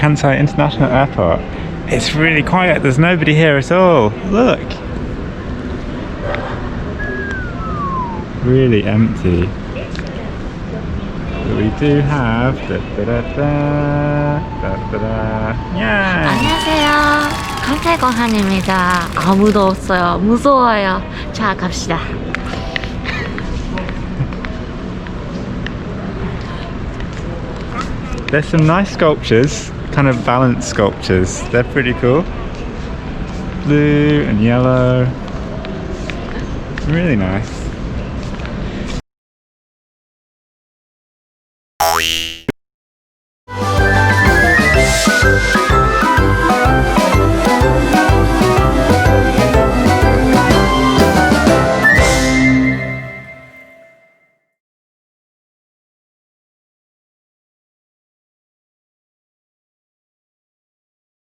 Kansai International Airport. It's really quiet, there's nobody here at all. Look! Really empty. But we do have yeah. 안녕하세요.関西공항입니다. 아무도 없어요. 무서워요. 자, 갑시다. There's some nice sculptures, kind of balanced sculptures. They're pretty cool. Blue and yellow. Really nice.